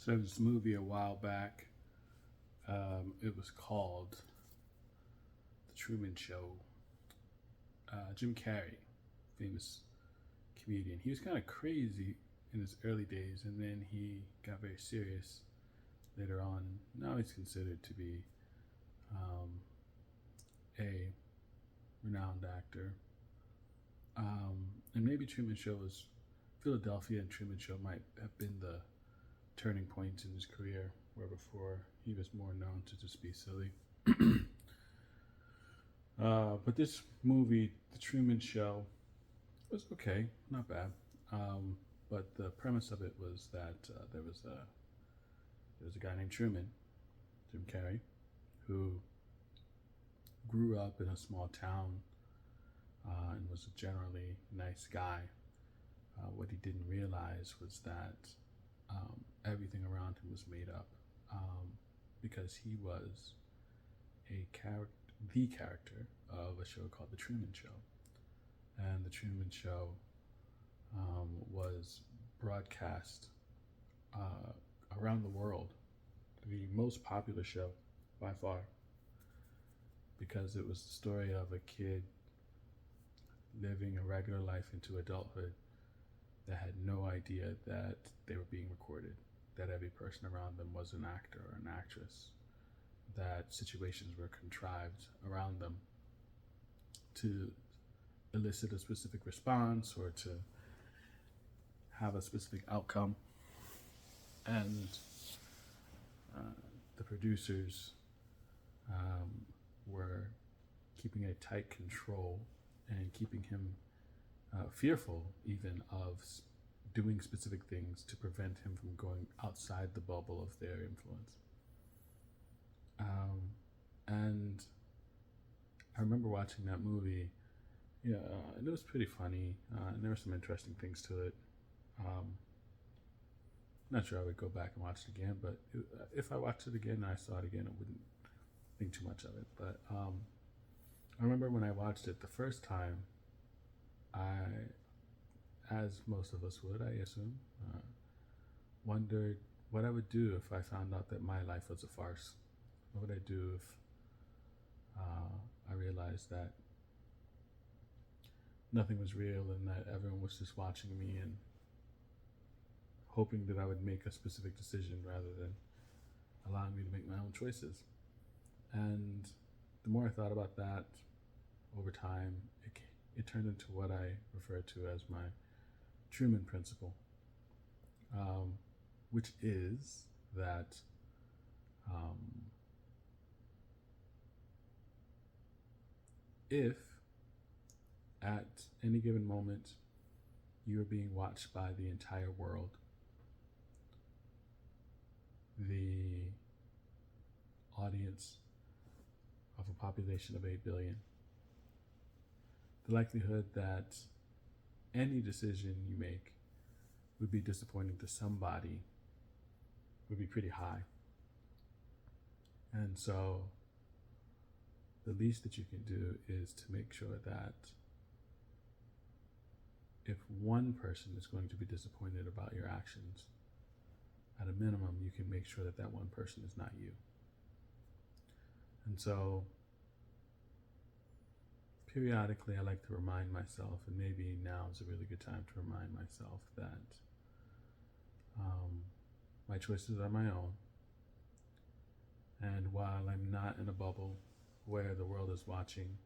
So this movie a while back. It was called The Truman Show. Jim Carrey, famous comedian. He was kind of crazy in his early days, and then he got very serious later on. Now he's considered to be um, a renowned actor. And maybe Truman Show was Philadelphia, and Truman Show might have been the turning point in his career, where before he was more known to just be silly. But this movie, The Truman Show, was okay, not bad. But the premise of it was that there was a guy named Truman, Jim Carrey, who grew up in a small town and was a generally nice guy. What he didn't realize was that everything around him was made up, because he was the character of a show called The Truman Show. And The Truman Show was broadcast around the world, the most popular show by far, because it was the story of a kid living a regular life into adulthood that had no idea that they were being recorded, that every person around them was an actor or an actress, that situations were contrived around them to elicit a specific response or to have a specific outcome. And the producers were keeping a tight control and keeping him fearful even of doing specific things to prevent him from going outside the bubble of their influence. And I remember watching that movie, and it was pretty funny, and there were some interesting things to it. Not sure I would go back and watch it again, but if I watched it again and I saw it again, I wouldn't think too much of it. But I remember when I watched it the first time, I, as most of us would, I assume, wondered what I would do if I found out that my life was a farce. What would I do if I realized that nothing was real and that everyone was just watching me and hoping that I would make a specific decision rather than allowing me to make my own choices? And the more I thought about that over time, it turned into what I refer to as my Truman Principle, which is that if at any given moment you are being watched by the entire world, the audience of a population of 8 billion, the likelihood that any decision you make would be disappointing to somebody would be pretty high. And so the least that you can do is to make sure that if one person is going to be disappointed about your actions, at a minimum, you can make sure that that one person is not you. And so periodically, I like to remind myself, and maybe now is a really good time to remind myself that my choices are my own. And while I'm not in a bubble where the world is watching,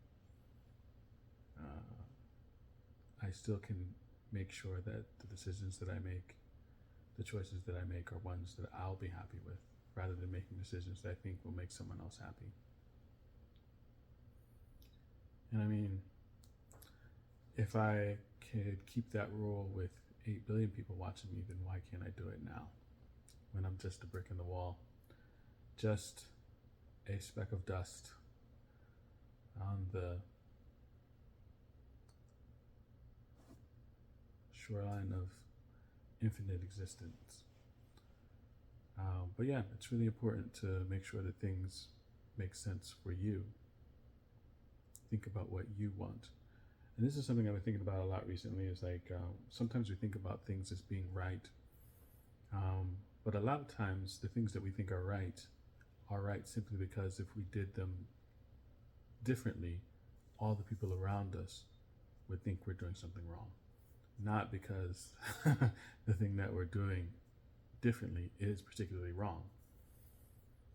I still can make sure that the decisions that I make, the choices that I make, are ones that I'll be happy with, rather than making decisions that I think will make someone else happy. And I mean, if I could keep that rule with 8 billion people watching me, then why can't I do it now, when I'm just a brick in the wall, just a speck of dust on the shoreline of infinite existence? But yeah, it's really important to make sure that things make sense for you. Think about what you want. And this is something I've been thinking about a lot recently, is like sometimes we think about things as being right, but But a lot of times, the things that we think are right simply because if we did them differently, all the people around us would think we're doing something wrong. Not because the thing that we're doing differently is particularly wrong.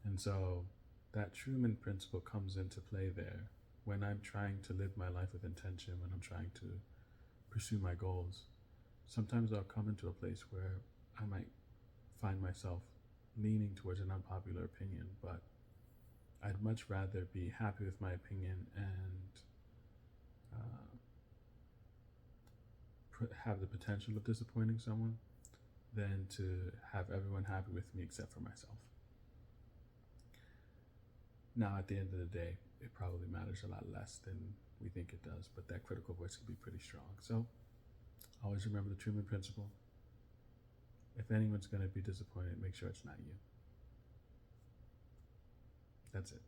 And so that Truman Principle comes into play there when I'm trying to live my life with intention, when I'm trying to pursue my goals. Sometimes I'll come into a place where I might find myself leaning towards an unpopular opinion, but I'd much rather be happy with my opinion and have the potential of disappointing someone than to have everyone happy with me except for myself. Now, at the end of the day, it probably matters a lot less than we think it does, but that critical voice can be pretty strong. So always remember the Truman Principle. If anyone's going to be disappointed, make sure it's not you. That's it.